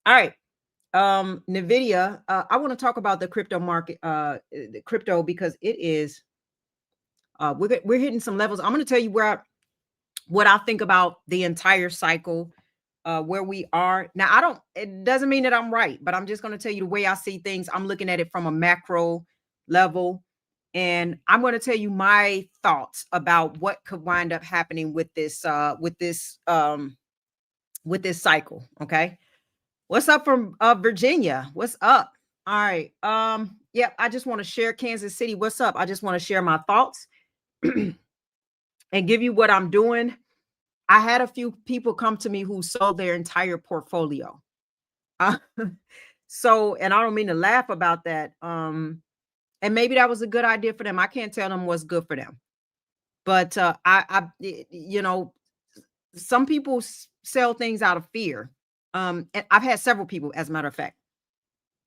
All right. Nvidia. I want to talk about the crypto market, the crypto, because it is we're hitting some levels. I'm going to tell you what I think about the entire cycle, where we are now. It doesn't mean that I'm right, but I'm just going to tell you the way I see things. I'm looking at it from a macro level, and I'm going to tell you my thoughts about what could wind up happening with this cycle. Okay. What's up from Virginia? What's up? All right. Yeah, I just want to share Kansas City. What's up? I just want to share my thoughts and give you what I'm doing. I had a few people come to me who sold their entire portfolio. Uh, and I don't mean to laugh about that. And maybe that was a good idea for them. I can't tell them what's good for them. But you know, some people sell things out of fear. And I've had several people, as a matter of fact.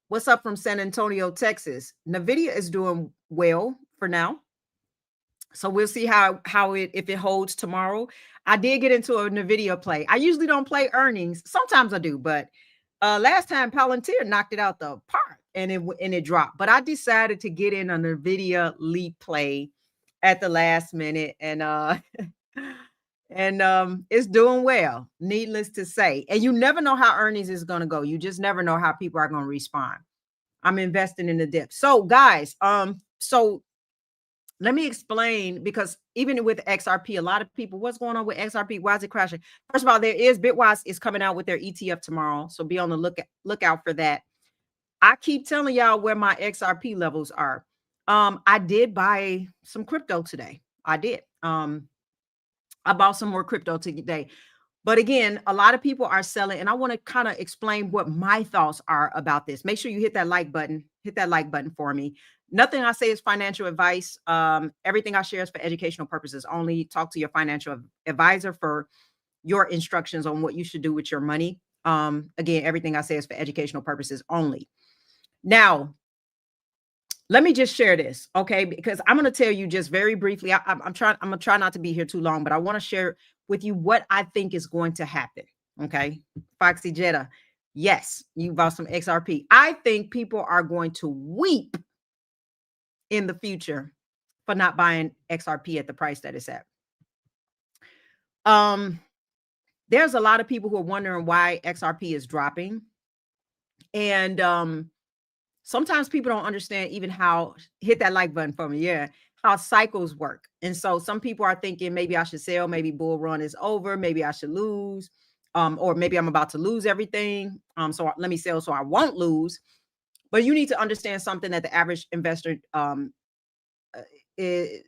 What's up from San Antonio, Texas? Nvidia is doing well for now. So we'll see how if it holds tomorrow. I did get into a Nvidia play. I usually don't play earnings. Sometimes I do, but last time Palantir knocked it out the park and it dropped. But I decided to get in a Nvidia leap play at the last minute, and it's doing well, needless to say. And you never know how earnings is going to go. You just never know how people are going to respond. I'm investing in the dip. So guys, so let me explain, because even with XRP, a lot of people, what's going on with XRP? Why is it crashing? First of all, Bitwise is coming out with their ETF tomorrow. So be on the lookout for that. I keep telling y'all where my XRP levels are. I did buy some crypto today. I did. I bought some more crypto today. But again, a lot of people are selling, and I want to kind of explain what my thoughts are about this. Make sure you hit that like button. Hit that like button for me. Nothing I say is financial advice. Everything I share is for educational purposes only. Talk to your financial advisor for your instructions on what you should do with your money. Again, everything I say is for educational purposes only. Now, let me just share this, okay? Because I'm going to tell you just very briefly. I'm going to try not to be here too long, but I want to share with you what I think is going to happen. Okay. Foxy Jetta. Yes, you bought some XRP. I think people are going to weep in the future for not buying XRP at the price that it's at. There's a lot of people who are wondering why XRP is dropping. And sometimes people don't understand even how, hit that like button for me. Yeah. How cycles work. And so some people are thinking maybe I should sell, maybe bull run is over, maybe I should lose, or maybe I'm about to lose everything. So let me sell so I won't lose. But you need to understand something that the average investor, you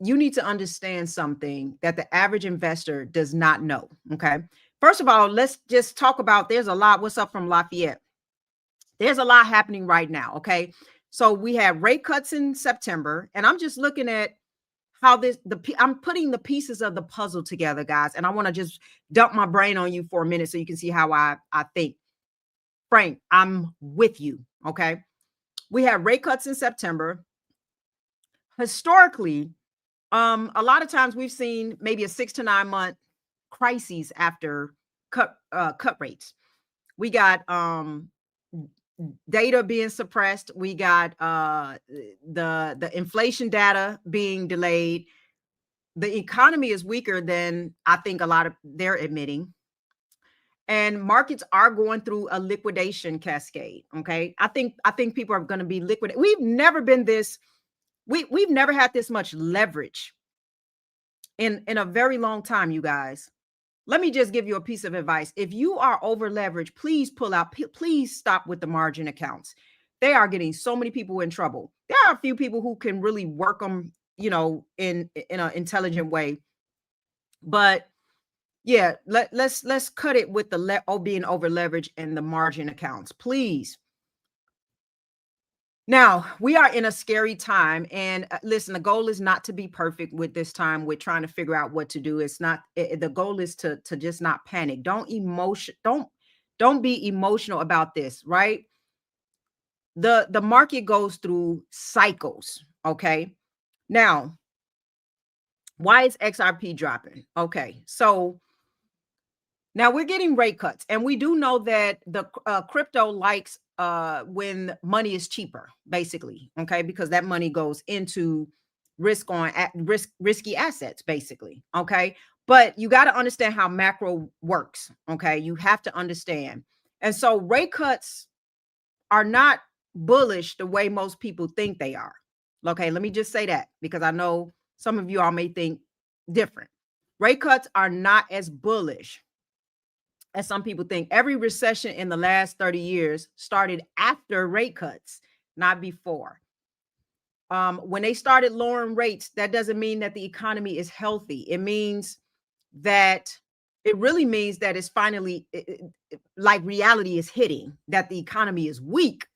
need to understand something that the average investor does not know. Okay. First of all, let's just talk about, there's a lot. What's up from Lafayette? There's a lot happening right now. Okay. So we have rate cuts in September, and I'm just looking at how I'm putting the pieces of the puzzle together, guys. And I want to just dump my brain on you for a minute so you can see how I think. Frank, I'm with you. Okay. We have rate cuts in September. Historically, a lot of times we've seen maybe a 6 to 9 month crises after cut rates. We got data being suppressed. We got the inflation data being delayed. The economy is weaker than I think a lot of they're admitting. And markets are going through a liquidation cascade. Okay. I think people are going to be liquidated. We've never been this, we've never had this much leverage in a very long time, you guys. Let me just give you a piece of advice. If you are over leveraged, please pull out, please stop with the margin accounts. They are getting so many people in trouble. There are a few people who can really work them, you know, in an intelligent way. But yeah, let's cut it with the being over leveraged and the margin accounts, please. Now, we are in a scary time, and listen, the goal is not to be perfect with this time. We're trying to figure out what to do. It's not, the goal is to just not panic. Don't be emotional about this, right? The market goes through cycles, okay? Now, why is XRP dropping? Okay, so Now we're getting rate cuts, and we do know that the crypto likes when money is cheaper, basically, okay, because that money goes into risky assets, basically, okay. But you got to understand how macro works, okay. You have to understand, and so rate cuts are not bullish the way most people think they are. Okay, let me just say that because I know some of you all may think different. Rate cuts are not as bullish as some people think. Every recession in the last 30 years started after rate cuts, not before. When they started lowering rates, that doesn't mean that the economy is healthy. It means that it really means that it's finally like reality is hitting, that the economy is weak.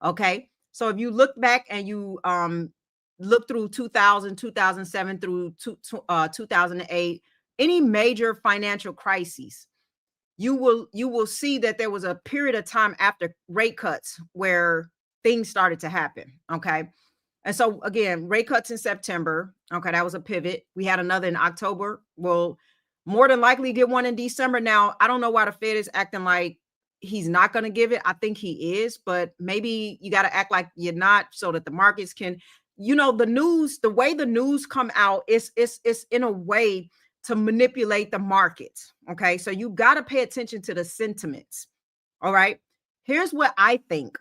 Okay. So if you look back and you look through 2000, 2007 through 2008, any major financial crises, you will see that there was a period of time after rate cuts where things started to happen. Okay. And so again, rate cuts in September. Okay, that was a pivot. We had another in October. We'll more than likely get one in December. Now, I don't know why the Fed is acting like he's not going to give it. I think he is, but maybe you got to act like you're not so that the markets can, the news, the way the news come out is in a way to manipulate the markets. Okay. So you got to pay attention to the sentiments. All right. Here's what I think.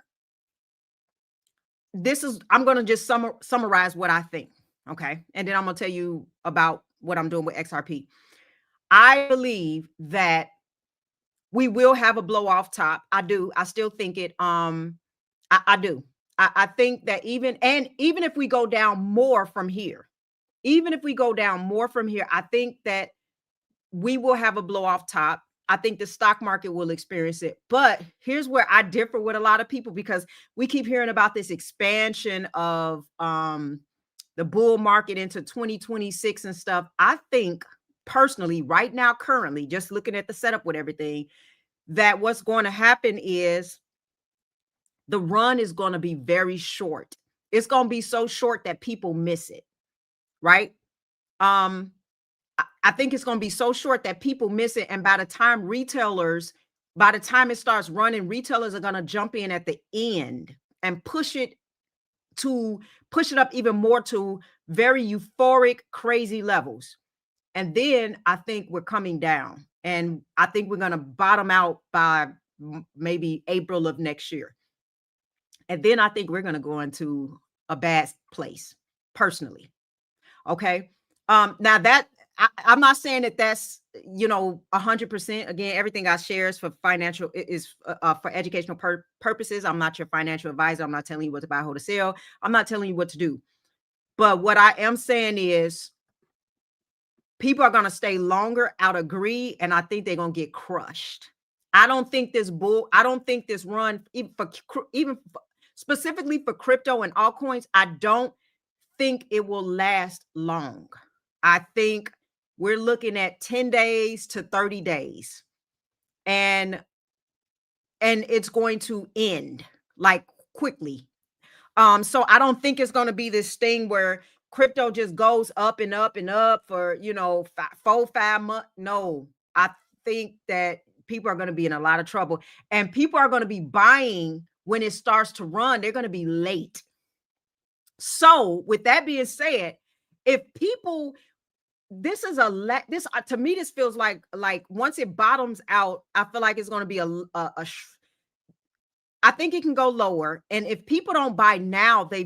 I'm going to just summarize what I think. Okay. And then I'm going to tell you about what I'm doing with XRP. I believe that we will have a blow off top. I do. I still think it. I do. I think that even if we go down more from here, I think that we will have a blow off top. I think the stock market will experience it. But here's where I differ with a lot of people, because we keep hearing about this expansion of the bull market into 2026 and stuff. I think personally, right now, currently, just looking at the setup with everything, that what's going to happen is the run is going to be very short. It's going to be so short that people miss it, right? I think it's going to be so short that people miss it. And by the time it starts running, retailers are going to jump in at the end and push it up even more to very euphoric, crazy levels. And then I think we're coming down, and I think we're going to bottom out by maybe April of next year. And then I think we're going to go into a bad place personally. Okay. Now that I'm not saying that that's 100%. Again, everything I share is for financial is for educational purposes. I'm not your financial advisor. I'm not telling you what to buy, hold, or sell. I'm not telling you what to do. But what I am saying is people are going to stay longer out of greed, and I think they're going to get crushed. I don't think this run, even specifically for crypto and altcoins, I don't think it will last long. I think we're looking at 10 days to 30 days. And it's going to end like quickly. So I don't think it's going to be this thing where crypto just goes up and up and up for 4-5 months. No, I think that people are going to be in a lot of trouble, and people are going to be buying when it starts to run. They're going to be late. So with that being said, if people, to me, this feels like once it bottoms out, I feel like it's going to be I think it can go lower. And if people don't buy now, they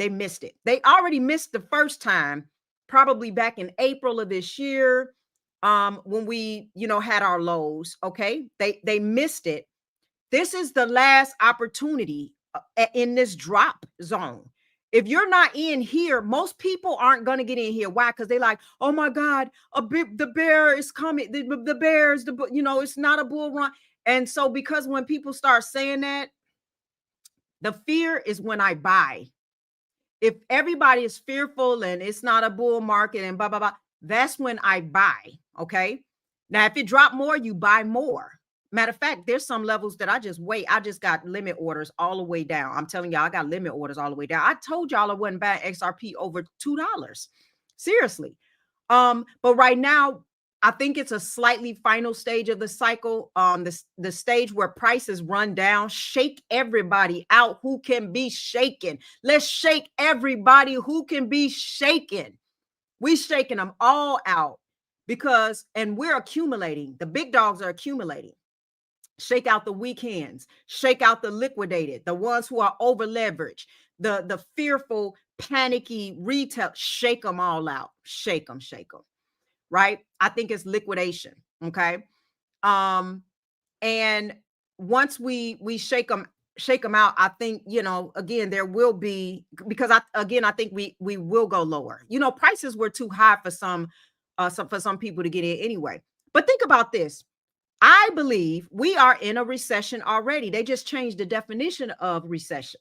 missed it. They already missed the first time, probably back in April of this year, when we, had our lows. Okay. They missed it. This is the last opportunity in this drop zone. If you're not in here, most people aren't going to get in here. Why? Because they're like, oh my God, the bear is coming. The bears, it's not a bull run. And so because when people start saying that, the fear is when I buy. If everybody is fearful and it's not a bull market and blah, blah, blah, that's when I buy. Okay. Now, if it drop more, you buy more. Matter of fact, there's some levels that I just wait. I just got limit orders all the way down. I'm telling y'all, I got limit orders all the way down. I told y'all I wasn't buying XRP over $2. Seriously. But right now, I think it's a slightly final stage of the cycle. The stage where prices run down, shake everybody out who can be shaken. Let's shake everybody who can be shaken. We shaking them all out because, and we're accumulating. The big dogs are accumulating. Shake out the weak hands, shake out the liquidated, the ones who are over leveraged, the fearful, panicky retail. Shake them all out. Shake them, shake them. Right? I think it's liquidation. Okay. Um, and once we shake them out, I think, you know, again, there will be, because I think we will go lower. You know, prices were too high for some people to get in anyway. But think about this. I believe we are in a recession already. They just changed the definition of recession.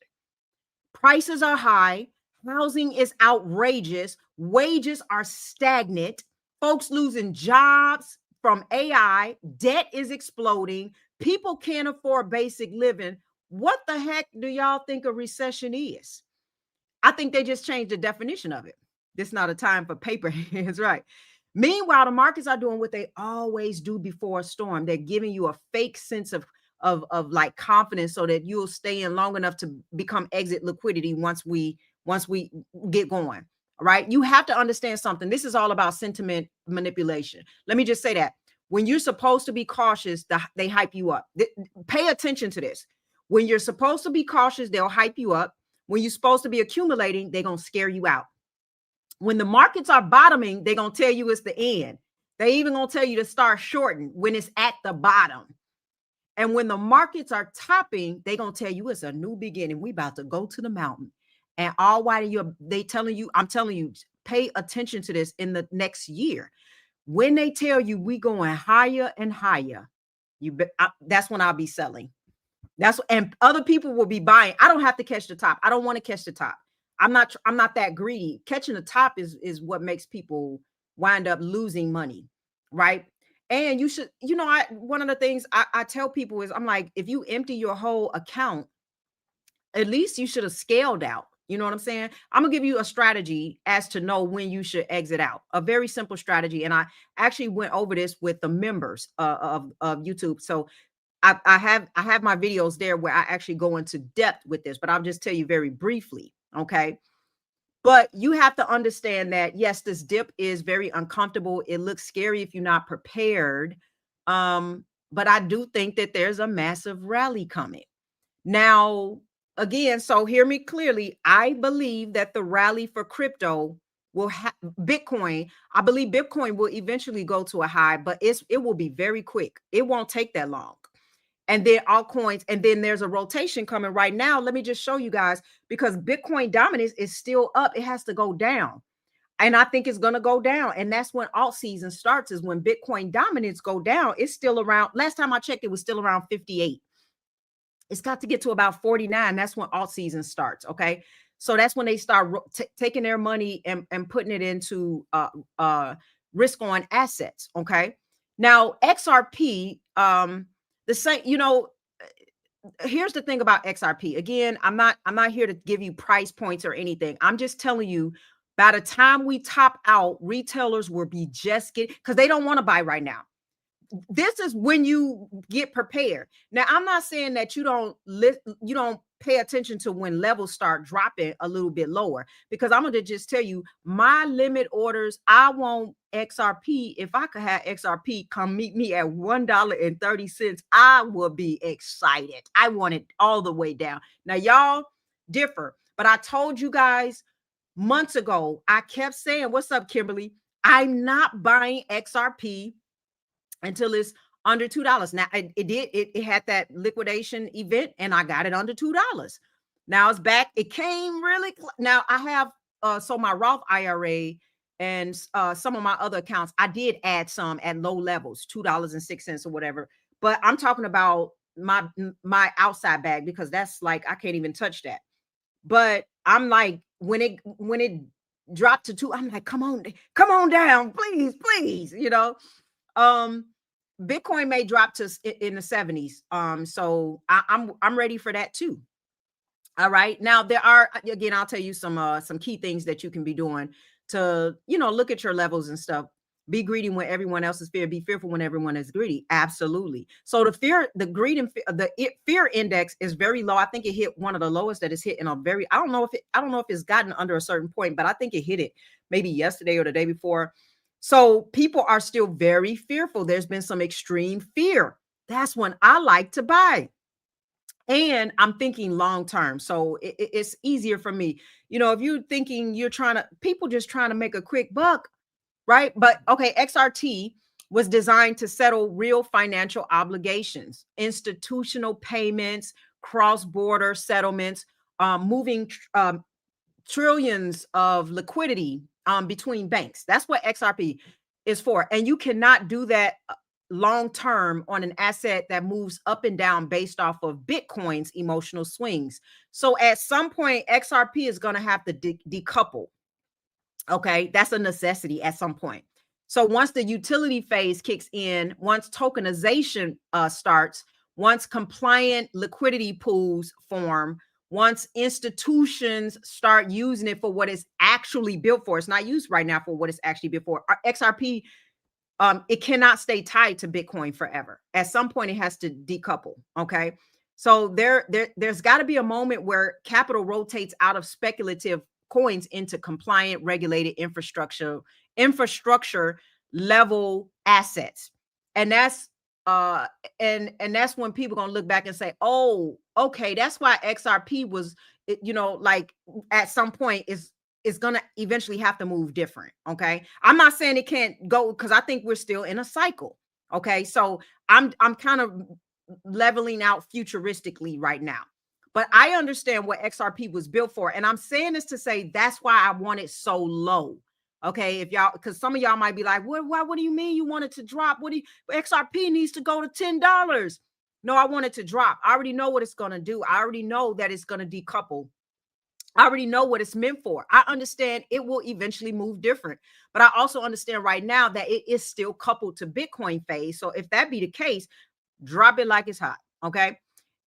Prices are high, housing is outrageous, wages are stagnant, folks losing jobs from AI, debt is exploding, people can't afford basic living. What the heck do y'all think a recession is? I think they just changed the definition of it. This is not a time for paper hands, right? Meanwhile, the markets are doing what they always do before a storm. They're giving you a fake sense of like confidence so that you'll stay in long enough to become exit liquidity once we get going. All right. You have to understand something. This is all about sentiment manipulation. Let me just say that when you're supposed to be cautious, they hype you up. Pay attention to this. When you're supposed to be cautious, they'll hype you up. When you're supposed to be accumulating, they're going to scare you out. When the markets are bottoming, they're going to tell you it's the end. They even going to tell you to start shorting when it's at the bottom. And when the markets are topping, they're going to tell you it's a new beginning. We about to go to the mountain. And all while they telling you, I'm telling you, pay attention to this in the next year. When they tell you we going higher and higher, that's when I'll be selling. And other people will be buying. I don't have to catch the top. I don't want to catch the top. I'm not that greedy. Catching the top is what makes people wind up losing money, right? And you should, you know, one of the things I tell people is, I'm like, if you empty your whole account, at least you should have scaled out. You know what I'm saying? I'm gonna give you a strategy as to know when you should exit out. A very simple strategy, and I actually went over this with the members of YouTube. So I have my videos there where I actually go into depth with this, but I'll just tell you very briefly. Okay. But you have to understand that, yes, this dip is very uncomfortable. It looks scary if you're not prepared. But I do think that there's a massive rally coming. Now, again, so hear me clearly. I believe that the rally for crypto will have Bitcoin. I believe Bitcoin will eventually go to a high, but it will be very quick. It won't take that long. And then altcoins, and then there's a rotation coming right now. Let me just show you guys, because Bitcoin dominance is still up. It has to go down. And I think it's going to go down. And that's when alt season starts, is when Bitcoin dominance go down. It's still around. Last time I checked, it was still around 58. It's got to get to about 49. That's when alt season starts. Okay. So that's when they start taking their money and putting it into risk on assets. Okay. Now, XRP, the same, you know, here's the thing about XRP. Again, I'm not here to give you price points or anything. I'm just telling you, by the time we top out, retailers will be just getting, because they don't want to buy right now. This is when you get prepared. Now, I'm not saying that you don't pay attention to when levels start dropping a little bit lower, because I'm going to just tell you, my limit orders, I want XRP. If I could have XRP come meet me at $1.30, I would be excited. I want it all the way down. Now, y'all differ, but I told you guys months ago, I kept saying, what's up, Kimberly? I'm not buying XRP until it's under $2. Now it had that liquidation event, and I got it under $2. Now it's back. It came really now I have so my Roth IRA and some of my other accounts, I did add some at low levels, $2.06 or whatever. But I'm talking about my outside bag, because that's like, I can't even touch that. But I'm like, when it dropped to 2, I'm like, come on down, please, you know. Bitcoin may drop to in the 70s. So I'm ready for that too. All right. Now there are, again, I'll tell you some key things that you can be doing to, you know, look at your levels and stuff. Be greedy when everyone else is fear. Be fearful when everyone is greedy. Absolutely. So the greed and fear index is very low. I think it hit one of the lowest that it's hit in a very. I don't know if it's gotten under a certain point, but I think it hit it maybe yesterday or the day before. So people are still very fearful. There's been some extreme fear. That's when I like to buy. And I'm thinking long term. So it's easier for me. If you're thinking people just trying to make a quick buck, right? But okay, XRT was designed to settle real financial obligations, institutional payments, cross-border settlements, moving trillions of liquidity between banks. That's what XRP is for. And you cannot do that long term on an asset that moves up and down based off of Bitcoin's emotional swings. So at some point, XRP is going to have to decouple. Okay, that's a necessity at some point. So once the utility phase kicks in, once tokenization starts, once compliant liquidity pools form, once institutions start using it for what it's actually built for, it's not used right now for what it's actually built for. XRP, it cannot stay tied to Bitcoin forever. At some point, it has to decouple. Okay, so there's got to be a moment where capital rotates out of speculative coins into compliant, regulated infrastructure level assets, and that's and that's when people gonna look back and say, oh, okay, that's why XRP was, like at some point is gonna eventually have to move different. Okay, I'm not saying it can't go, because I think we're still in a cycle. Okay, so I'm kind of leveling out futuristically right now. But I understand what XRP was built for. And I'm saying this to say that's why I want it so low. Okay. If y'all, because some of y'all might be like, what do you mean you want it to drop? XRP needs to go to $10. No, I want it to drop. I already know what it's going to do. I already know that it's going to decouple. I already know what it's meant for. I understand it will eventually move different. But I also understand right now that it is still coupled to Bitcoin phase. So if that be the case, drop it like it's hot. Okay.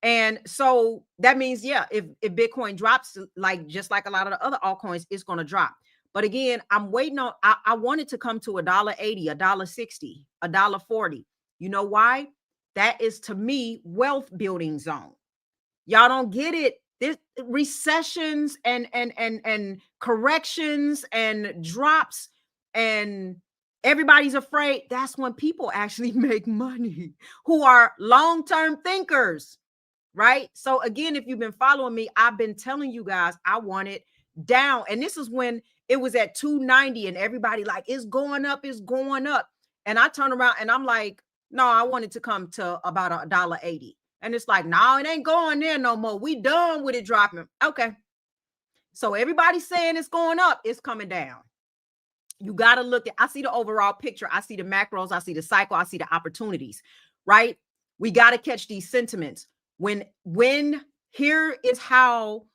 And so that means, yeah, if Bitcoin drops, just like a lot of the other altcoins, it's going to drop. But again, I'm waiting on, I want it to come to $1.80, $1.60, $1.40. You know why? That is, to me, wealth building zone. Y'all don't get it. There's recessions and corrections and drops, and everybody's afraid. That's when people actually make money, who are long-term thinkers. Right? So again, if you've been following me, I've been telling you guys I want it down. And this is when it was at 290 and everybody like, it's going up, it's going up. And I turn around and I'm like, no, I want it to come to about $1.80. And it's like, no, it ain't going there no more. We done with it dropping. Okay. So everybody's saying it's going up, it's coming down. You got to look at, I see the overall picture. I see the macros. I see the cycle. I see the opportunities, right? We got to catch these sentiments. When here is how,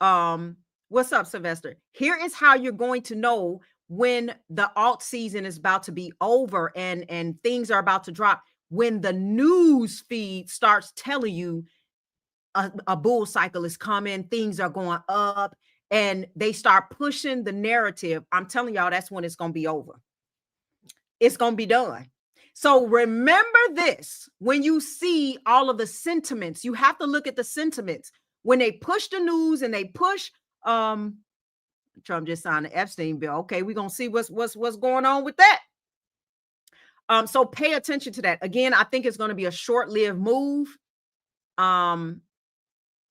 what's up, Sylvester? Here is how you're going to know when the alt season is about to be over and things are about to drop. When the news feed starts telling you a bull cycle is coming, things are going up, and they start pushing the narrative, I'm telling y'all, that's when it's going to be over. It's going to be done. So remember this, when you see all of the sentiments, you have to look at the sentiments. When they push the news and they push, Trump just signed the Epstein bill. Okay, we're going to see what's going on with that. So pay attention to that. Again, I think it's going to be a short-lived move.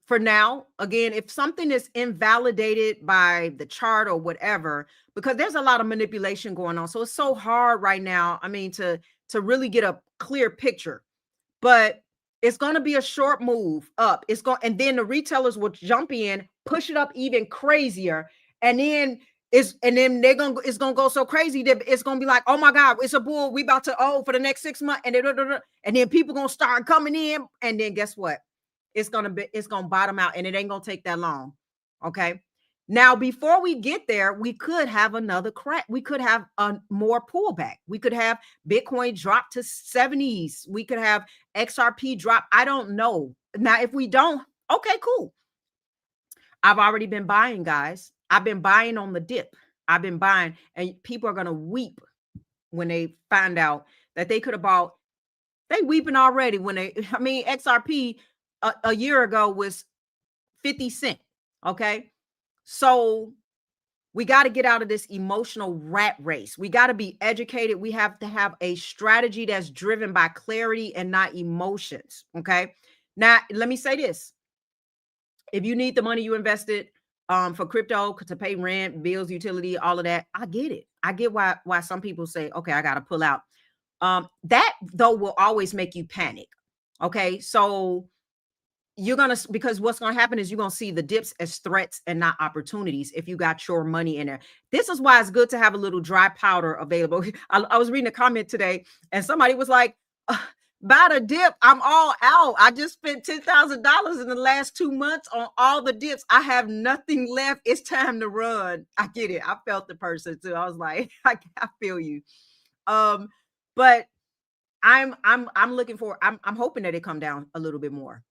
For now, again, if something is invalidated by the chart or whatever, because there's a lot of manipulation going on. So it's so hard right now, I mean, to really get a clear picture. But it's going to be a short move up. And then the retailers will jump in, push it up even crazier, and then it's going to go so crazy that it's going to be like, oh my God, it's a bull. We about to for the next 6 months, and then people going to start coming in, and then guess what? It's going to bottom out, and it ain't going to take that long. Okay. Now, before we get there, we could have another crack. We could have a more pullback. We could have Bitcoin drop to 70s. We could have XRP drop. I don't know. Now, if we don't, okay, cool. I've already been buying, guys. I've been buying on the dip. I've been buying, and people are going to weep. when they find out that they could have bought. They weeping already when they, I mean, XRP a year ago was 50 cents. Okay. So we got to get out of this emotional rat race. We got to be educated. We have to have a strategy that's driven by clarity and not emotions. Okay. Now, let me say this. If you need the money you invested for crypto to pay rent, bills, utility, all of that, I get it. I get why some people say, okay, I got to pull out. That though will always make you panic. Okay. So you're going to, because what's going to happen is you're going to see the dips as threats and not opportunities if you got your money in there. This is why it's good to have a little dry powder available. I was reading a comment today and somebody was like, buy the dip. I'm all out. I just spent $10,000 in the last 2 months on all the dips. I have nothing left. It's time to run. I get it. I felt the person too. I was like, I feel you. But I'm looking for, I'm hoping that it come down a little bit more.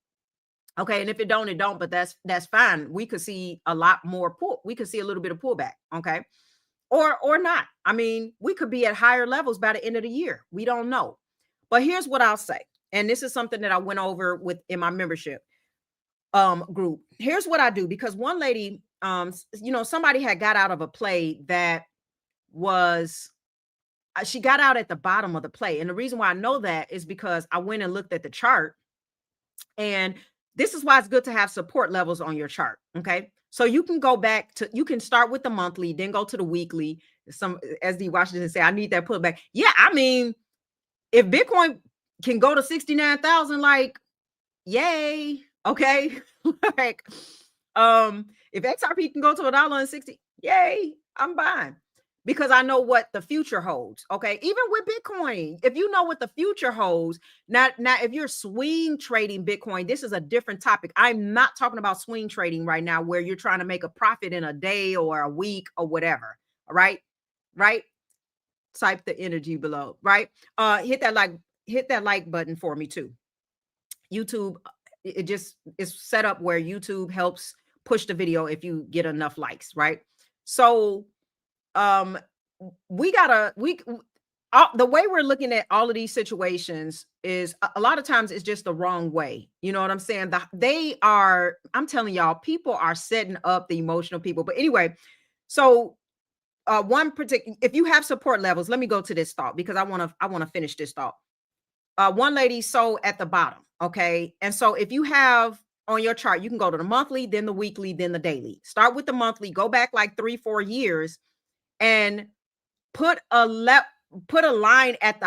Okay. And if it don't, it don't, but that's fine. We could see a lot more pull. We could see a little bit of pullback. Okay. Or not. I mean, we could be at higher levels by the end of the year. We don't know. But here's what I'll say. And this is something that I went over with in my membership group. Here's what I do, because one lady, somebody had got out of a play that was, she got out at the bottom of the play. And the reason why I know that is because I went and looked at the chart. And this is why it's good to have support levels on your chart. Okay. So you can go back to, you can start with the monthly, then go to the weekly. Some, as D Washington say, I need that pullback. Yeah. I mean, if Bitcoin can go to 69,000, like, yay. Okay. Like, if XRP can go to $1.60, yay, I'm buying. Because I know what the future holds. Okay. Even with Bitcoin, if you know what the future holds, now if you're swing trading Bitcoin, this is a different topic. I'm not talking about swing trading right now, where you're trying to make a profit in a day or a week or whatever. All right. Right. Type the energy below. Right. Hit that like button for me too. YouTube, it just is set up where YouTube helps push the video if you get enough likes. Right. So, the way we're looking at all of these situations is a lot of times it's just the wrong way. You know what I'm saying? I'm telling y'all, people are setting up the emotional people. But anyway, so if you have support levels, let me go to this thought, because I want to finish this thought. One lady sold at the bottom. Okay. And so if you have on your chart, you can go to the monthly, then the weekly, then the daily. Start with the monthly, go back like 3-4 years, and put a line at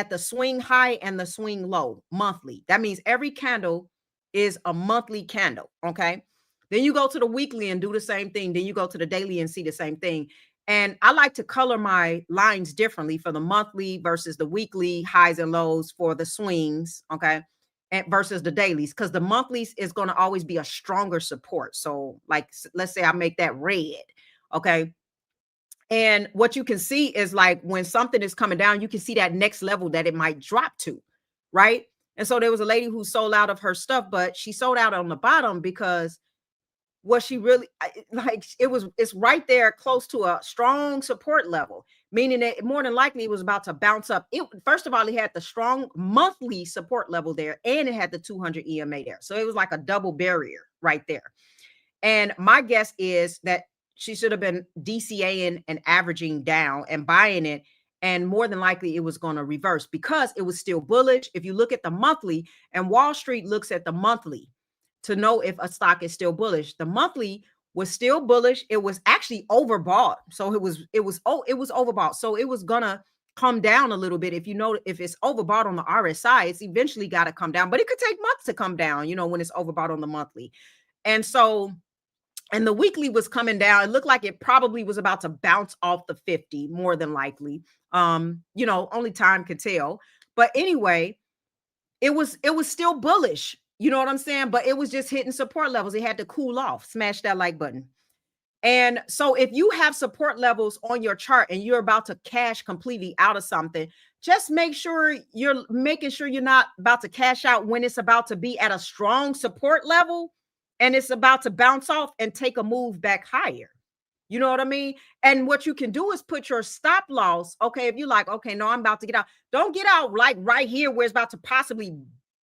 the swing high and the swing low monthly. That means every candle is a monthly candle. Okay. Then you go to the weekly and do the same thing. Then you go to the daily and see the same thing. And I like to color my lines differently for the monthly versus the weekly highs and lows, for the swings. Okay. And versus the dailies, because the monthlies is going to always be a stronger support. So like, let's say I make that red. Okay. And what you can see is, like, when something is coming down, you can see that next level that it might drop to, right? And so there was a lady who sold out of her stuff, but she sold out on the bottom because what she really like, it's right there close to a strong support level, meaning that more than likely it was about to bounce up. It, first of all, it had the strong monthly support level there, and it had the 200 EMA there. So it was like a double barrier right there. And my guess is that she should have been DCAing and averaging down and buying it. And more than likely it was going to reverse because it was still bullish. If you look at the monthly, and Wall Street looks at the monthly to know if a stock is still bullish, the monthly was still bullish. It was actually overbought. So it was overbought. So it was going to come down a little bit. If you know, if it's overbought on the RSI, it's eventually got to come down, but it could take months to come down, when it's overbought on the monthly. And so, and the weekly was coming down. It looked like it probably was about to bounce off the 50, more than likely. Only time could tell. But anyway, it was still bullish. You know what I'm saying? But it was just hitting support levels. It had to cool off. Smash that like button. And so if you have support levels on your chart and you're about to cash completely out of something, just make sure you're not about to cash out when it's about to be at a strong support level and it's about to bounce off and take a move back higher. You know what I mean? And what you can do is put your stop loss. Okay, if you're like, okay, no, I'm about to get out. Don't get out like right here where it's about to possibly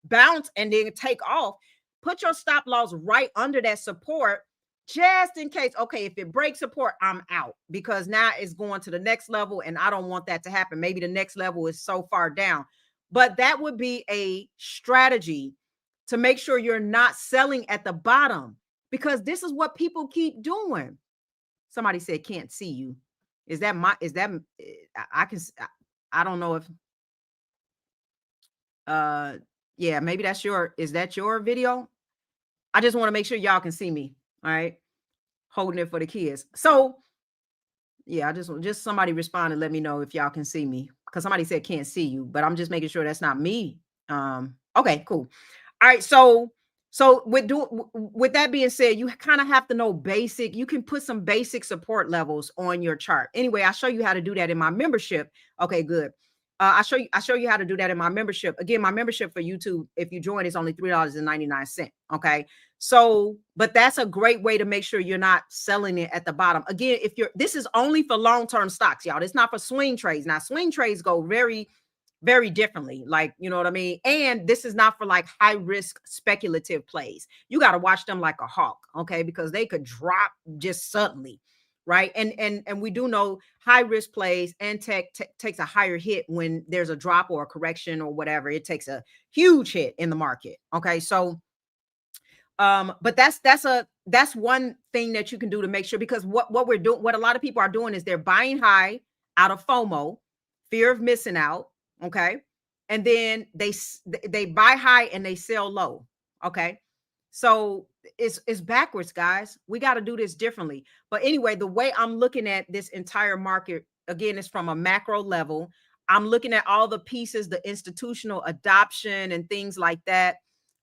bounce and then take off. Put your stop loss right under that support just in case. Okay, if it breaks support, I'm out because now it's going to the next level and I don't want that to happen. Maybe the next level is so far down. But that would be a strategy to make sure you're not selling at the bottom because this is what people keep doing. Somebody said can't see you. Is that my I can I don't know if uh yeah, maybe that's your is that your video? I just want to make sure y'all can see me. All right. Holding it for the kids. So yeah, I just somebody respond and let me know if y'all can see me. Because somebody said can't see you, but I'm just making sure that's not me. Okay, cool. All right, so with that being said, you kind of have to know basic. You can put some basic support levels on your chart. Anyway, I'll show you how to do that in my membership. Okay, good. I show you how to do that in my membership. Again, my membership for YouTube, if you join, is only $3.99. Okay. So, but that's a great way to make sure you're not selling it at the bottom. Again, if you're this is only for long-term stocks, y'all. It's not for swing trades. Now, swing trades go very very differently, like, you know what I mean? And this is not for like high risk speculative plays. You got to watch them like a hawk, okay? Because they could drop just suddenly, right? And we do know high risk plays and tech takes a higher hit when there's a drop or a correction or whatever. It takes a huge hit in the market, okay? So but that's one thing that you can do to make sure, because what we're doing, what a lot of people are doing is they're buying high out of FOMO, fear of missing out. Okay. And then they buy high and they sell low. Okay. So it's backwards, guys. We got to do this differently. But anyway, the way I'm looking at this entire market, again, is from a macro level. I'm looking at all the pieces, the institutional adoption and things like that.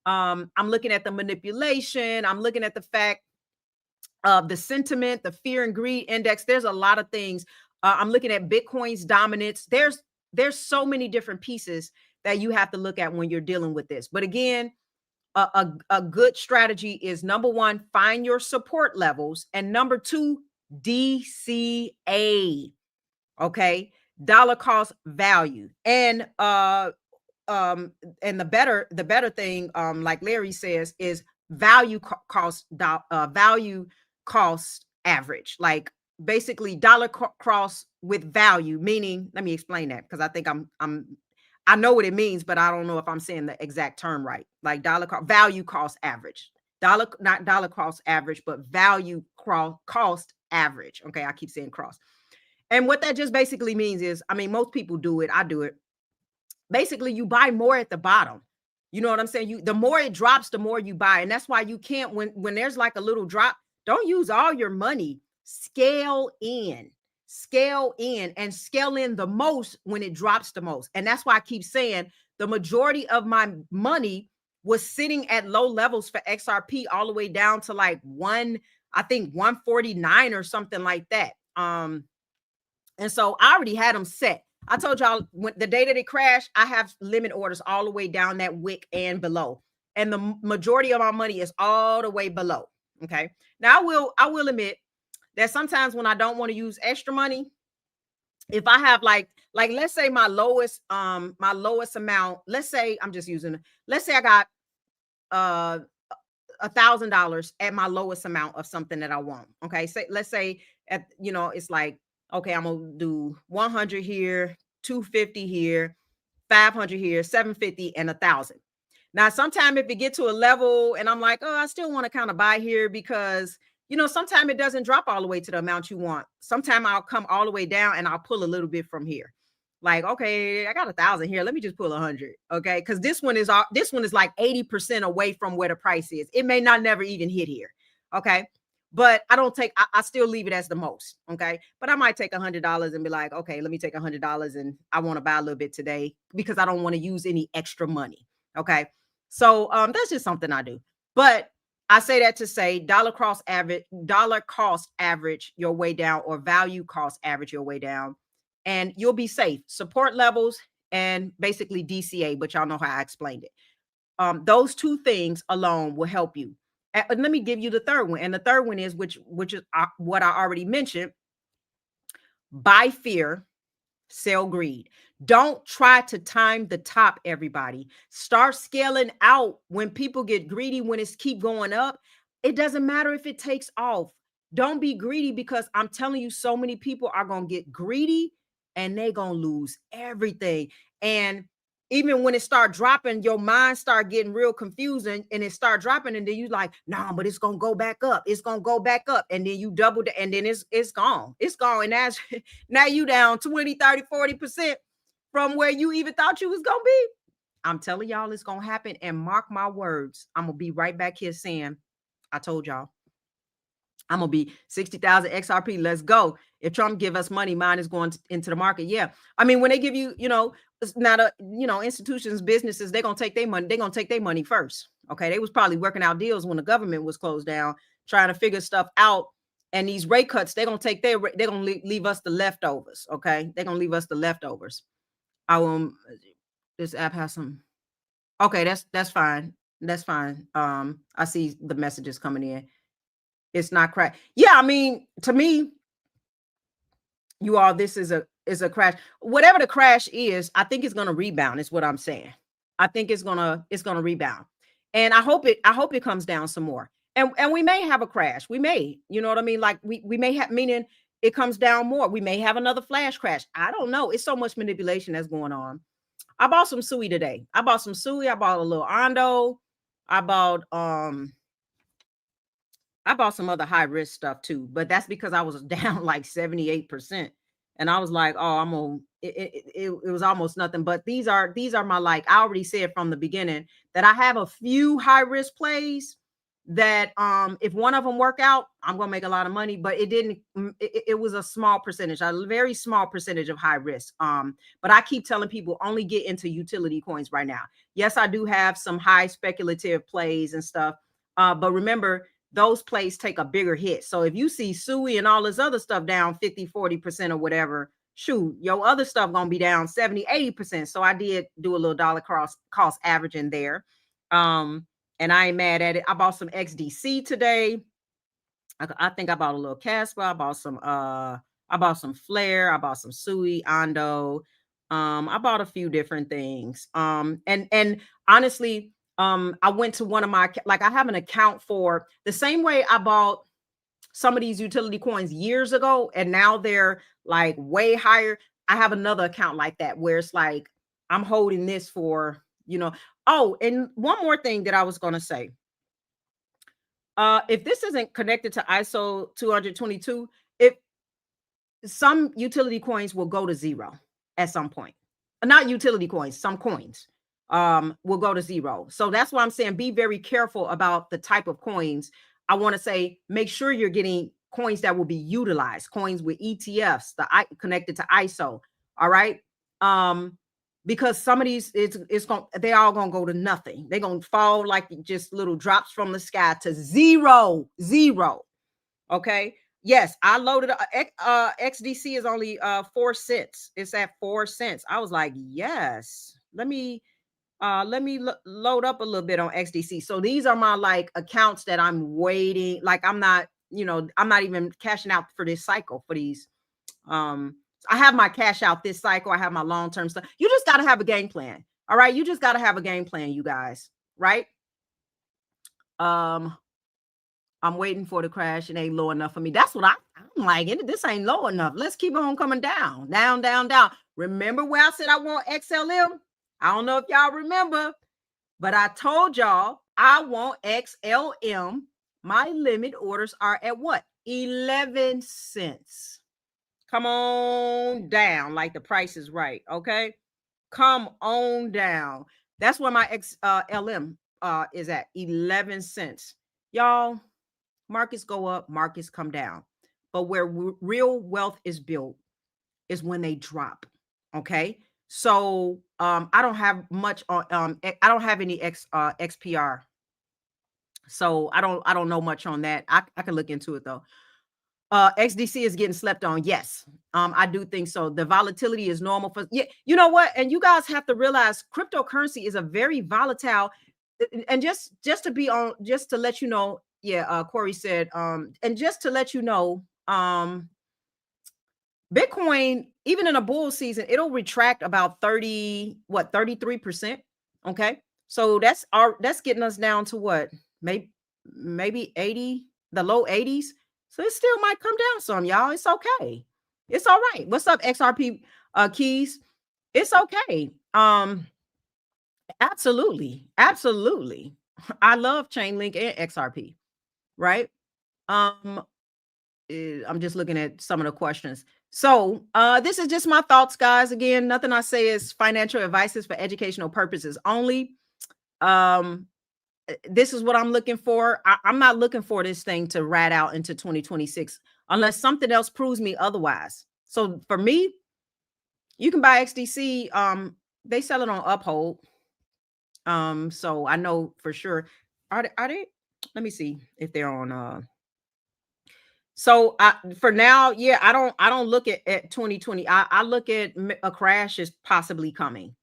I'm looking at the manipulation. I'm looking at the fact of the sentiment, the fear and greed index. There's a lot of things. I'm looking at Bitcoin's dominance. There's so many different pieces that you have to look at when you're dealing with this. But again, a good strategy is number one, find your support levels, and number two, DCA. Okay, dollar cost value, and the better thing, like Larry says, is value cost average, like basically dollar cost with value, meaning, let me explain that because I think I know what it means, but I don't know if I'm saying the exact term right. Like value cost average, not dollar cost average, but value cost average. Okay, I keep saying cross. And what that just basically means is, I mean, most people do it. I do it. Basically, you buy more at the bottom. You know what I'm saying? The more it drops, the more you buy. And that's why you can't, when there's like a little drop, don't use all your money. Scale in and scale in the most when it drops the most. And that's why I keep saying the majority of my money was sitting at low levels for XRP all the way down to like I think 149 or something like that. And so I already had them set. I told y'all when the day that it crashed, I have limit orders all the way down that wick and below. And the majority of our money is all the way below. Okay. Now I will admit that sometimes when I don't want to use extra money, if I have like let's say my lowest amount, let's say I got $1,000 at my lowest amount of something that I want. Okay. Let's say it's like, okay, I'm gonna do 100 here, 250 here, 500 here, 750, and 1,000. Now, sometimes if you get to a level and I'm like, oh, I still want to kind of buy here because sometimes it doesn't drop all the way to the amount you want. Sometimes I'll come all the way down and I'll pull a little bit from here. Like, okay, I got 1,000 here. Let me just pull 100. Okay, because this one is like 80% away from where the price is. It may not never even hit here. Okay. But I still leave it as the most. Okay. But I might take $100 and be like, okay, let me take $100 and I want to buy a little bit today because I don't want to use any extra money. Okay. So that's just something I do. But I say that to say dollar cost average your way down, or value cost average your way down, and you'll be safe. Support levels and basically DCA, but y'all know how I explained it. Those two things alone will help you. And let me give you the third one. And the third one is which is what I already mentioned. Buy fear, sell greed. Don't try to time the top, everybody. Start scaling out when people get greedy, when it's keep going up. It doesn't matter if it takes off. Don't be greedy, because I'm telling you, so many people are going to get greedy and they going to lose everything. And even when it start dropping, your mind start getting real confusing and it start dropping. And then you like, nah, but it's going to go back up. It's going to go back up. And then you double the, and then it's gone. It's gone. And that's now you down 20, 30, 40% from where you even thought you was going to be. I'm telling y'all, it's going to happen. And mark my words, I'm going to be right back here saying, I told y'all. I'm gonna be 60,000 XRP. Let's go. If Trump give us money, mine is going into the market. Yeah, I mean, when they give you, it's not a, institutions, businesses, they're gonna take their money. They're gonna take their money first. Okay, they was probably working out deals when the government was closed down, trying to figure stuff out. And these rate cuts, they're gonna take they're gonna leave us the leftovers. Okay, they're gonna leave us the leftovers. This app has some. Okay, that's fine. That's fine. I see the messages coming in. It's not crash. Yeah, I mean, to me, you all, this is a crash. Whatever the crash is, I think it's gonna rebound, is what I'm saying. I think it's gonna rebound. And I hope it comes down some more. And we may have a crash. We may, you know what I mean? Like we may have, meaning it comes down more. We may have another flash crash. I don't know. It's so much manipulation that's going on. I bought some SUI today. I bought some SUI. I bought a little Ondo. I bought some other high risk stuff too, but that's because I was down like 78%. And I was like, oh, it was almost nothing. But these are my, like, I already said from the beginning that I have a few high risk plays that if one of them work out, I'm gonna make a lot of money. But it didn't. It was a small percentage, a very small percentage of high risk. But I keep telling people, only get into utility coins right now. Yes, I do have some high speculative plays and stuff. But remember, those plays take a bigger hit. So if you see SUI and all this other stuff down 50, 40% or whatever, shoot, your other stuff gonna be down 70, 80%. So I did do a little dollar cost averaging there. And I ain't mad at it. I bought some XDC today. I think I bought a little Casper. I bought some Flare. I bought some SUI, Ondo. I bought a few different things. And honestly, I went to one of my, like, I have an account for the same way I bought some of these utility coins years ago, and now they're like way higher. I have another account like that where it's like, I'm holding this for, Oh, and one more thing that I was going to say. If this isn't connected to ISO 222, if some utility coins will go to zero at some point, not utility coins, some coins will go to zero. So that's why I'm saying be very careful about the type of coins. I want to say make sure you're getting coins that will be utilized, coins with ETFs, connected to ISO. All right. Because some of these, they all gonna go to nothing. They're gonna fall like just little drops from the sky to zero. Okay. Yes, I loaded XDC is only 4 cents. It's at 4 cents. I was like, yes, let me load up a little bit on XDC. So these are my like accounts that I'm waiting. Like I'm not even cashing out for this cycle for these. I have my cash out this cycle. I have my long-term stuff. You just got to have a game plan. All right. You just got to have a game plan, you guys. Right. I'm waiting for the crash. It ain't low enough for me. That's what I'm like. This ain't low enough. Let's keep on coming down, down, down, down. Remember where I said I want XLM? I don't know if y'all remember, but I told y'all I want XLM. My limit orders are at what? 11 cents. Come on down, like the price is right. Okay. Come on down. That's where my XLM is at, 11 cents. Y'all, markets go up, markets come down. But where real wealth is built is when they drop. Okay. So I don't have much on I don't have any XPR. So I don't know much on that. I can look into it though. XDC is getting slept on. Yes. I do think so. The volatility is normal for, yeah. You know what? And you guys have to realize cryptocurrency is a very volatile. and just to be on, just to let you know, yeah, Corey said, and just to let you know, Bitcoin, even in a bull season, it'll retract about 33%. Okay. So that's getting us down to what? Maybe 80, the low 80s. So it still might come down some, y'all. It's okay. It's all right. What's up, XRP keys? It's okay. Absolutely. Absolutely. I love Chainlink and XRP, right? Um, I'm just looking at some of the questions. So, this is just my thoughts, guys. Again, nothing I say is financial advice, is for educational purposes only. Um, this is what I'm looking for. I'm not looking for this thing to rat out into 2026 unless something else proves me otherwise. So for me, you can buy XDC. They sell it on Uphold. So I know for sure. Are they? Let me see if they're on so for now, yeah, I don't look at 2020. I look at a crash is possibly coming.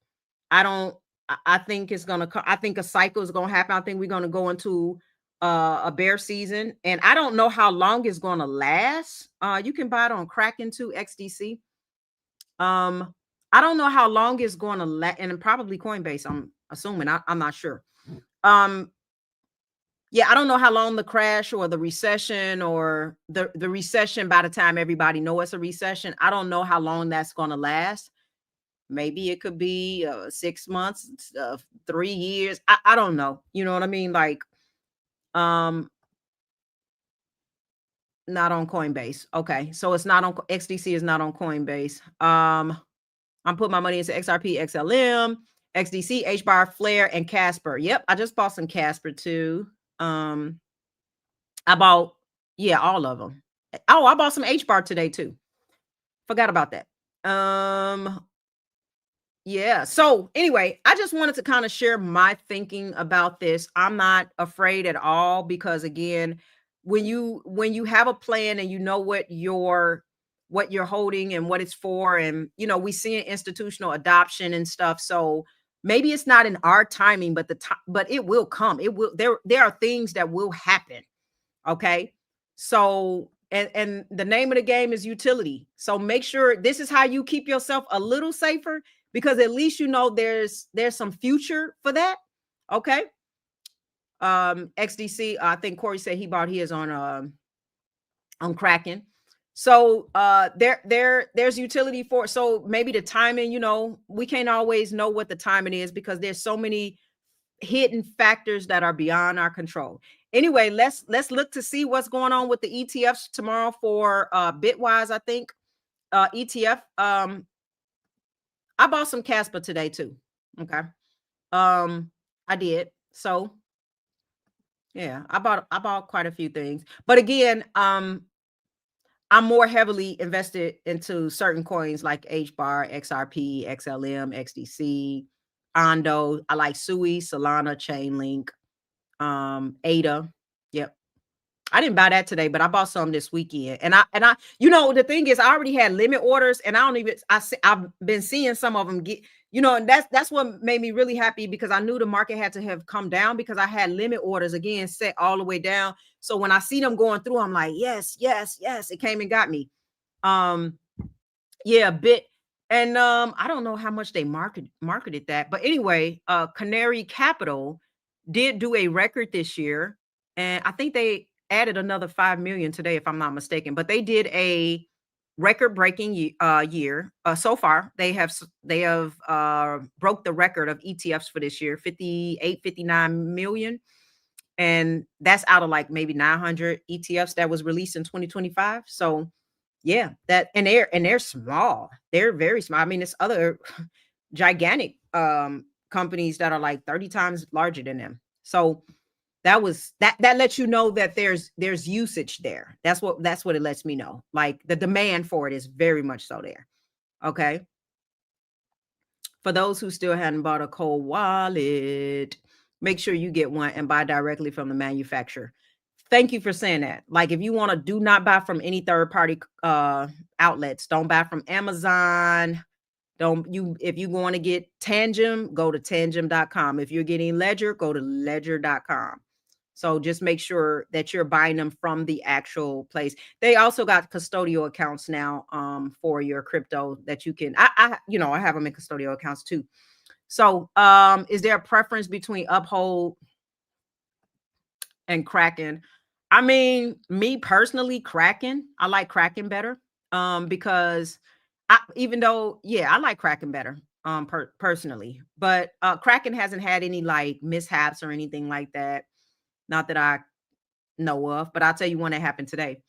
I don't I think it's gonna I think a cycle is gonna happen. I think we're gonna go into a bear season, and I don't know how long it's gonna last. You can buy it on Kraken too, XDC. Um, I don't know how long it's gonna last, and probably Coinbase, I'm assuming. I'm not sure. Um, yeah, I don't know how long the crash or the recession, or the recession, by the time everybody know it's a recession, I don't know how long that's going to last. Maybe it could be 6 months, 3 years. I don't know. You know what I mean? Like, um, not on Coinbase. Okay, so it's not on XDC. Is not on Coinbase. I'm putting my money into XRP, XLM, XDC, HBAR, Flare, and Casper. Yep, I just bought some Casper too. Um, I bought, yeah, all of them. Oh, I bought some HBAR today too. Forgot about that. Yeah. So anyway, I just wanted to kind of share my thinking about this. I'm not afraid at all, because again, when you have a plan and you know what you're holding and what it's for, and we see an institutional adoption and stuff. So maybe it's not in our timing, but the time, but it will come. It will. There are things that will happen. Okay. So, and the name of the game is utility. So make sure this is how you keep yourself a little safer, because at least there's some future for that. Okay. XDC, I think Corey said he bought his on Kraken. So there's utility for it. So maybe the timing, we can't always know what the timing is, because there's so many hidden factors that are beyond our control. Anyway, let's look to see what's going on with the ETFs tomorrow for Bitwise. I think ETF. I bought some Casper today too. Okay. I did. So yeah, I bought quite a few things. But again, I'm more heavily invested into certain coins like HBAR, XRP, XLM, XDC, Ondo. I like SUI, Solana, Chainlink, ADA. Yep. I didn't buy that today, but I bought some this weekend. And I, the thing is, I already had limit orders, and I've been seeing some of them get, and that's what made me really happy, because I knew the market had to have come down, because I had limit orders again set all the way down. So when I see them going through, I'm like, yes, yes, yes, it came and got me. Yeah, a bit. And I don't know how much they marketed that, but anyway, Canary Capital did do a record this year, and I think they added another 5 million today, if I'm not mistaken. But they did a record-breaking year so far. They have broke the record of ETFs for this year, 58, 59 million, and that's out of like maybe 900 ETFs that was released in 2025. So yeah, they're small. They're very small. I mean, it's other gigantic companies that are like 30 times larger than them. So that lets you know that there's usage there. That's what it lets me know. Like the demand for it is very much so there. Okay. For those who still hadn't bought a cold wallet, make sure you get one and buy directly from the manufacturer. Thank you for saying that. Like, if you want to, do not buy from any third party outlets. Don't buy from Amazon. Don't you if you want to get Tangem, go to tangem.com. If you're getting Ledger, go to ledger.com. So just make sure that you're buying them from the actual place. They also got custodial accounts now for your crypto that you can I have them in custodial accounts too. So is there a preference between Uphold and Kraken? I mean, me personally, Kraken, I like Kraken better. Because even though, yeah, I like Kraken better, personally, but Kraken hasn't had any like mishaps or anything like that. Not that I know of, but I'll tell you one that happened today.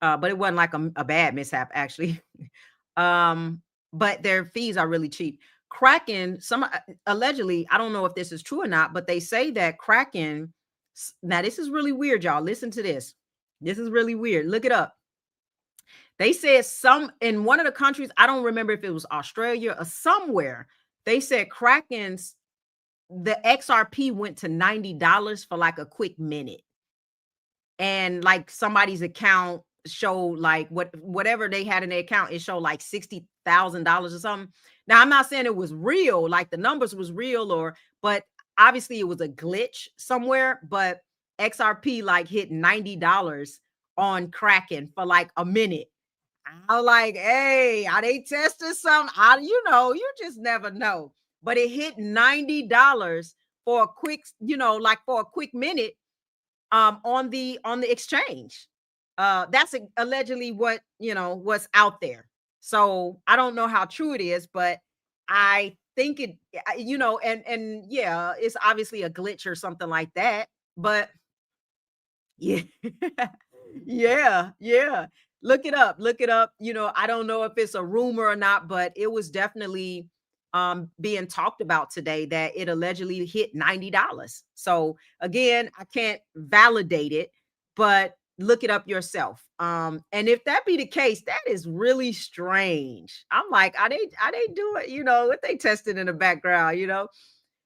But it wasn't like a bad mishap, actually. um, but their fees are really cheap. Kraken, allegedly, I don't know if this is true or not, but they say that Kraken. Now, this is really weird, y'all. Listen to this. This is really weird. Look it up. They said some in one of the countries, I don't remember if it was Australia or somewhere. They said Kraken's the XRP went to $90 for like a quick minute. And like somebody's account showed like whatever they had in their account, it showed like $60,000 or something. Now, I'm not saying it was real, like the numbers was real, but obviously it was a glitch somewhere. But XRP like hit $90 on Kraken for like a minute. I was like, hey, are they testing something? You just never know. But it hit $90 for a quick, like for a quick minute on the exchange. That's allegedly what's out there. So I don't know how true it is, but I think and yeah, it's obviously a glitch or something like that. But yeah. Yeah, yeah. Look it up. Look it up. I don't know if it's a rumor or not, but it was definitely being talked about today that it allegedly hit $90. So again, I can't validate it, but look it up yourself. And if that be the case, that is really strange. I'm like, are they doing, what they testing in the background,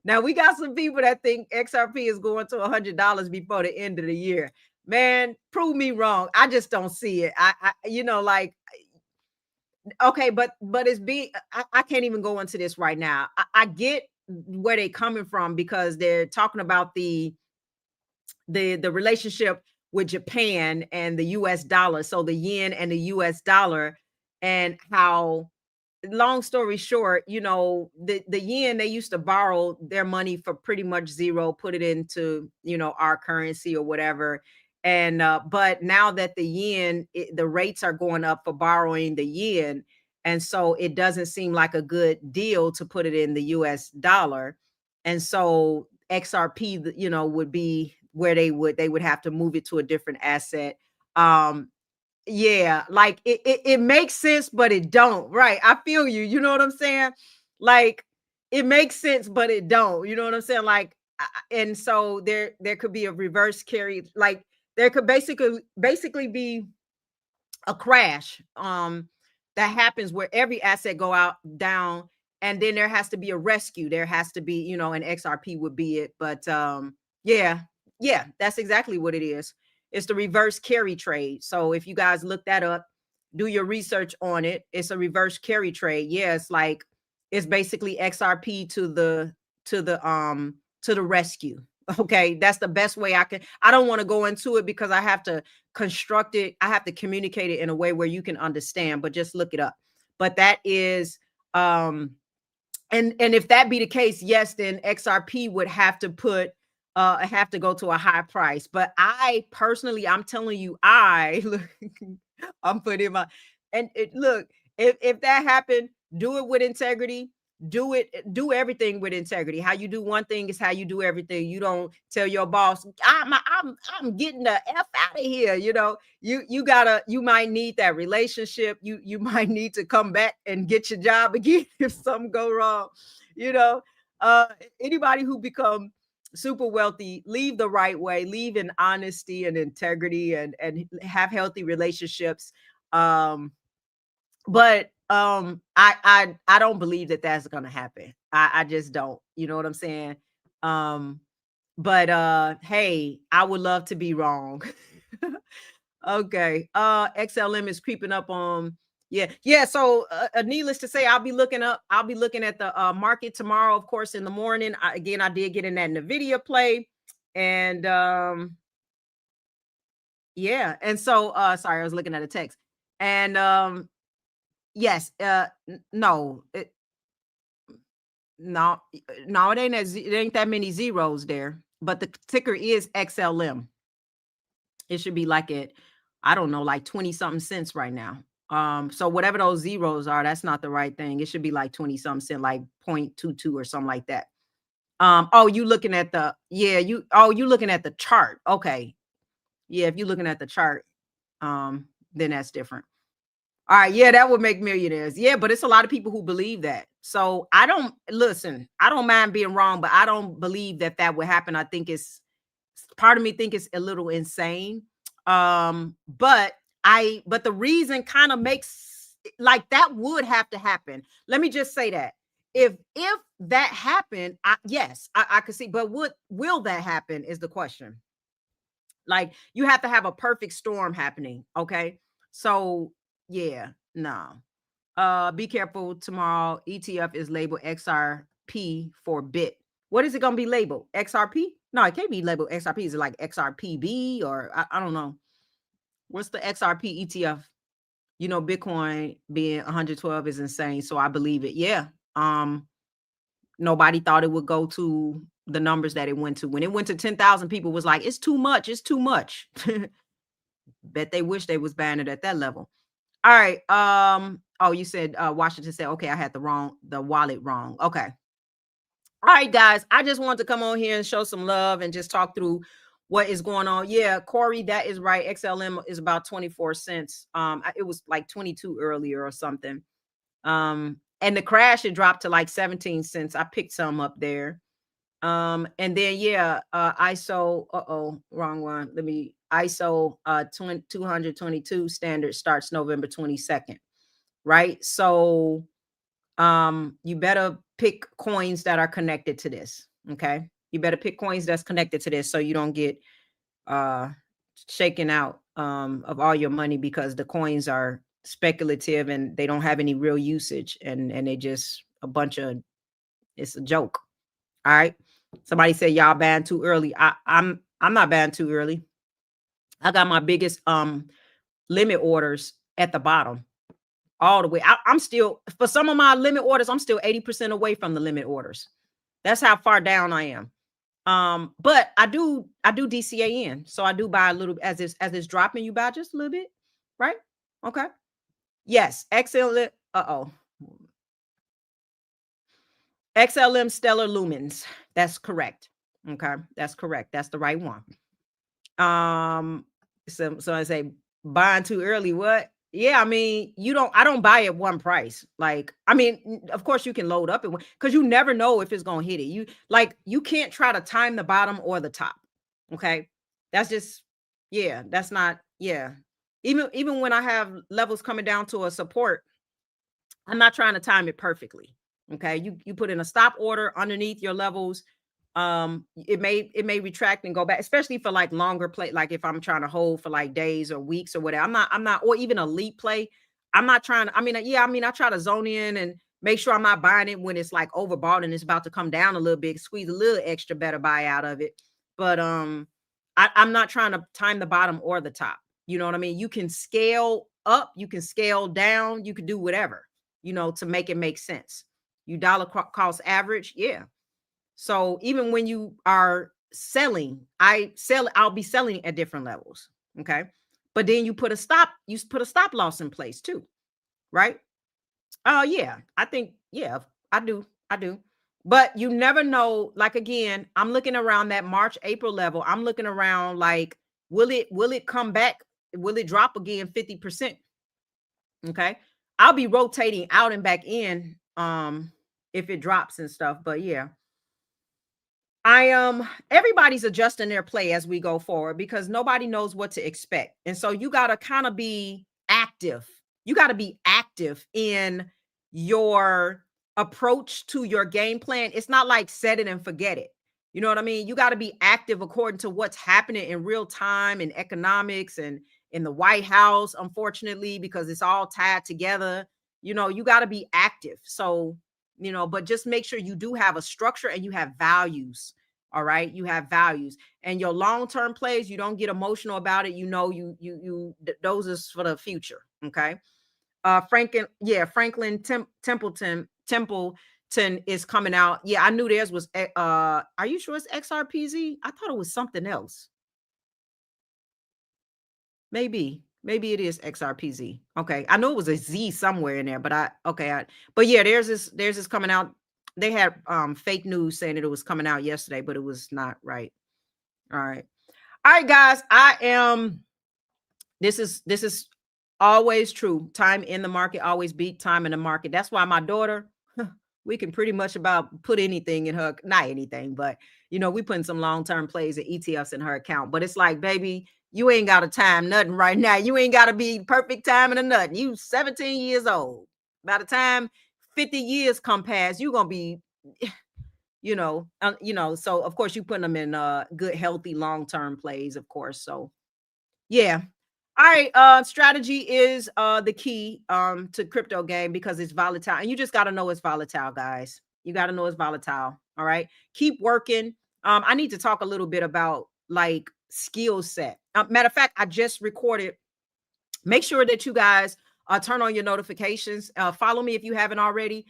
Now we got some people that think XRP is going to $100 before the end of the year. Man, prove me wrong. I just don't see it. Like, okay, but it's being. I can't even go into this right now. I get where they're coming from because they're talking about the relationship with Japan and the US dollar. So the yen and the US dollar, and how, long story short, the yen, they used to borrow their money for pretty much zero, put it into, our currency or whatever. And but now that the yen, the rates are going up for borrowing the yen, and so it doesn't seem like a good deal to put it in the US dollar. And so XRP, would be where they would have to move it to a different asset. Yeah, like it makes sense, but it don't. Right. I feel you. You know what I'm saying? Like it makes sense, but it don't. You know what I'm saying? Like and so there could be a reverse carry, like there could basically be a crash that happens where every asset go out down, and then there has to be a rescue. There has to be, an XRP would be it. But yeah, yeah, that's exactly what it is. It's the reverse carry trade. So if you guys look that up, do your research on it. It's a reverse carry trade. Yeah, it's basically XRP to the rescue. Okay, that's the best way I can. I don't want to go into it because I have to construct it. I have to communicate it in a way where you can understand, but just look it up. But that is and if that be the case, yes, then XRP would have to go to a high price. But I personally, I'm telling you, look, I'm putting my look, if that happened, do it with integrity. Do everything with integrity. How you do one thing is how you do everything. You don't tell your boss, I'm getting the F out of here. You might need that relationship. You might need to come back and get your job again if something go wrong. You know, uh Anybody who become super wealthy, leave the right way, leave in honesty and integrity, and have healthy relationships. But I don't believe that that's gonna happen. I just don't. You know what I'm saying? Um, but hey, I would love to be wrong. Okay. XLM is creeping up on Yeah. So, needless to say, I'll be looking at the market tomorrow, of course, in the morning. I did get in that NVIDIA play, and yeah, and so, sorry, I was looking at a text, and yes, no, no, it ain't it ain't that many zeros there, but the ticker is XLM. It should be like at, I don't know, like 20 something cents right now. So whatever those zeros are, that's not the right thing. It should be like 20 something cent, like 0.22 or something like that. Oh, you looking at the, yeah, you looking at the chart. Okay. Yeah, if you're looking at the chart, then that's different. All right, yeah, that would make millionaires. Yeah, but it's a lot of people who believe that. So I don't listen. I don't mind being wrong, but I don't believe that that would happen. I think it's part of me think it's a little insane. But but the reason kind of makes like that would have to happen. Let me just say that if that happened, yes, I could see. But what will that happen is the question. Like you have to have a perfect storm happening. Okay. So yeah, no. Be careful tomorrow. ETF is labeled XRP for bit. What is it gonna be labeled? XRP? No, it can't be labeled XRP. Is it like XRPB or I don't know. What's the XRP ETF? You know, Bitcoin being 112 is insane. So I believe it. Yeah. Nobody thought it would go to the numbers that it went to. When it went to 10,000, people was like, it's too much, it's too much. Bet they wish they was buying it at that level. All right. Oh, you said Washington said, okay, I had the wallet wrong. Okay. All right, guys. I just wanted to come on here and show some love and just talk through what is going on. Yeah, Corey, that is right. XLM is about 24 cents. It was like 22 earlier or something. And the crash had dropped to like 17 cents. I picked some up there. And then yeah, ISO, wrong one. Let me ISO 222 standard starts November 22nd, right? So you better pick coins that are connected to this. Okay. You better pick coins that's connected to this so you don't get uh shaken out of all your money because the coins are speculative and they don't have any real usage and they just a bunch of it's a joke. All right. Somebody said y'all banned too early. I'm not banned too early. I got my biggest limit orders at the bottom all the way. I'm still for some of my limit orders, I'm still 80% away from the limit orders. That's how far down I am. But I do DCA in. So I do buy a little as it's dropping, you buy just a little bit, right? Okay. Yes, excellent. XLM Stellar Lumens. That's correct. Okay, that's correct. That's the right one. So I say buying too early. What? Yeah, I mean, I don't buy at one price. Like, I mean, of course you can load up it because you never know if it's gonna hit it. You can't try to time the bottom or the top. Okay. That's just, yeah, that's not, yeah. Even when I have levels coming down to a support, I'm not trying to time it perfectly. Okay. You put in a stop order underneath your levels. It may retract and go back, especially for like longer play, like if I'm trying to hold for like days or weeks or whatever. I'm not, or even a leap play. I'm not trying to, I mean, yeah, I mean, I try to zone in and make sure I'm not buying it when it's like overbought and it's about to come down a little bit, squeeze a little extra better buy out of it. But I'm not trying to time the bottom or the top. You know what I mean? You can scale up, you can scale down, you can do whatever, to make it make sense. You dollar cost average, yeah. So even when you are selling, I'll be selling at different levels. Okay. But then you put a stop loss in place too, right? Oh yeah. I think, yeah, I do. I do. But you never know. Like again, I'm looking around that March, April level. I'm looking around like, will it come back? Will it drop again 50%? Okay. I'll be rotating out and back in if it drops and stuff. But yeah. Everybody's adjusting their play as we go forward because nobody knows what to expect. And so you got to kind of be active. You got to be active in your approach to your game plan. It's not like set it and forget it. You know what I mean? You got to be active according to what's happening in real time in economics and in the White House, unfortunately, because it's all tied together. You got to be active. So, but just make sure you do have a structure and you have values. All right. You have values, and your long-term plays, you don't get emotional about it. Those is for the future. Okay. Templeton is coming out. Yeah, I knew theirs was are you sure it's XRPZ? I thought it was something else. Maybe it is XRPZ. Okay. I know it was a Z somewhere in there, but but yeah, there's this coming out. They had fake news saying that it was coming out yesterday, but it was not right. All right. All right, guys. This is always true. Time in the market always beat time in the market. That's why my daughter, we can pretty much about put anything in her, not anything, but we putting some long-term plays and ETFs in her account. But it's like, baby, you ain't got to time nothing right now. You ain't got to be perfect timing or nothing. You 17 years old. By the time 50 years come past, you're gonna be, so of course you putting them in good, healthy, long-term plays, of course. So yeah. All right. Strategy is the key to crypto game because it's volatile. And you just gotta know it's volatile, guys. You gotta know it's volatile. All right. Keep working. I need to talk a little bit about like skill set. Matter of fact, I just recorded. Make sure that you guys turn on your notifications. Follow me if you haven't already.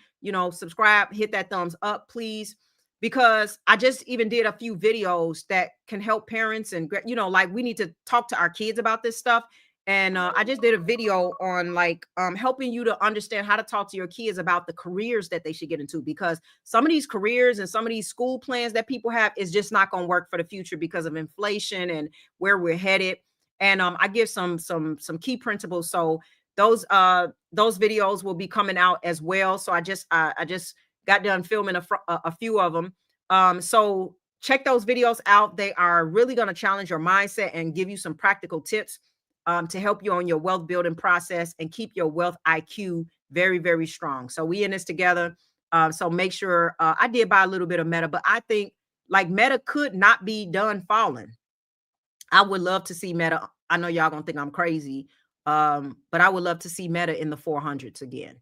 Subscribe, hit that thumbs up, please, because I just even did a few videos that can help parents and like we need to talk to our kids about this stuff. And I just did a video on like helping you to understand how to talk to your kids about the careers that they should get into, because some of these careers and some of these school plans that people have is just not going to work for the future because of inflation and where we're headed. And I give some key principles. So those videos will be coming out as well. So I just got done filming a few of them. So check those videos out. They are really going to challenge your mindset and give you some practical tips to help you on your wealth building process and keep your wealth IQ very, very strong. So we in this together. So make sure I did buy a little bit of Meta, but I think like Meta could not be done falling. I would love to see Meta. I know y'all gonna think I'm crazy, but I would love to see Meta in the 400s again.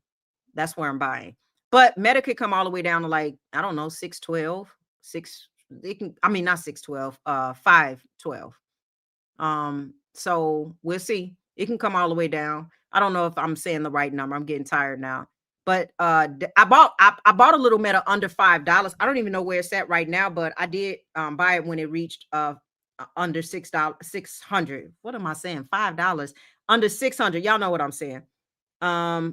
That's where I'm buying. But Meta could come all the way down to like, I don't know, 612, not 612, 512. So we'll see. It can come all the way down. I don't know if I'm saying the right number. I'm getting tired now. But I bought a little Meta under $5. I don't even know where it's at right now, but I did buy it when it reached under $6, 600. What am I saying? $5 under 600. Y'all know what I'm saying.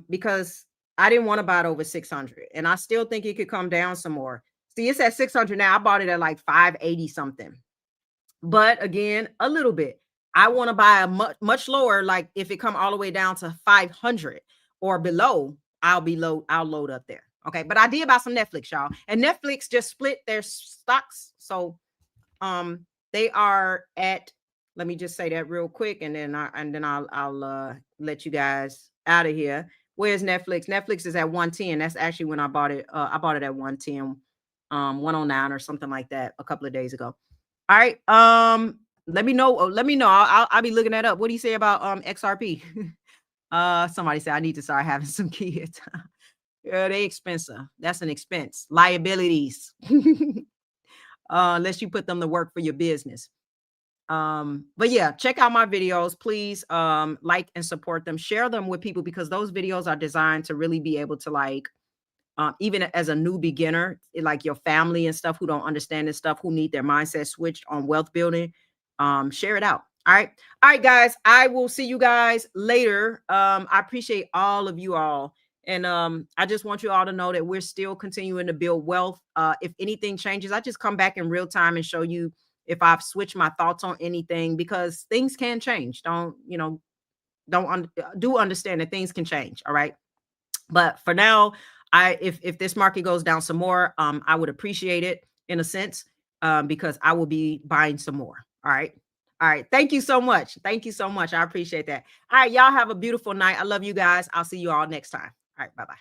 Because I didn't want to buy it over 600, and I still think it could come down some more. See, it's at 600 now. I bought it at like 580 something. But again, a little bit. I want to buy a much lower. Like if it come all the way down to 500 or below, I'll load up there. Okay. But I did buy some Netflix, y'all. And Netflix just split their stocks. So they are at, let me just say that real quick, and then I'll let you guys out of here. Where's Netflix? Netflix is at 110. That's actually when I bought it. I bought it at 110, 109 or something like that a couple of days ago. All right. Let me know. I'll be looking that up. What do you say about XRP? Somebody said I need to start having some kids. Yeah, they expensive. That's an expense. Liabilities. Unless you put them to work for your business. But yeah, check out my videos, please. Like and support them, share them with people, because those videos are designed to really be able to like, even as a new beginner, like your family and stuff who don't understand this stuff, who need their mindset switched on wealth building, share it out. All right, guys, I will see you guys later. I appreciate all of you all. And I just want you all to know that we're still continuing to build wealth. If anything changes, I just come back in real time and show you if I've switched my thoughts on anything, because things can change. Do understand that things can change. All right. But for now, if this market goes down some more, I would appreciate it in a sense, because I will be buying some more. All right. All right. Thank you so much. Thank you so much. I appreciate that. All right. Y'all have a beautiful night. I love you guys. I'll see you all next time. All right. Bye-bye.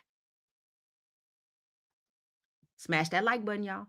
Smash that like button, y'all.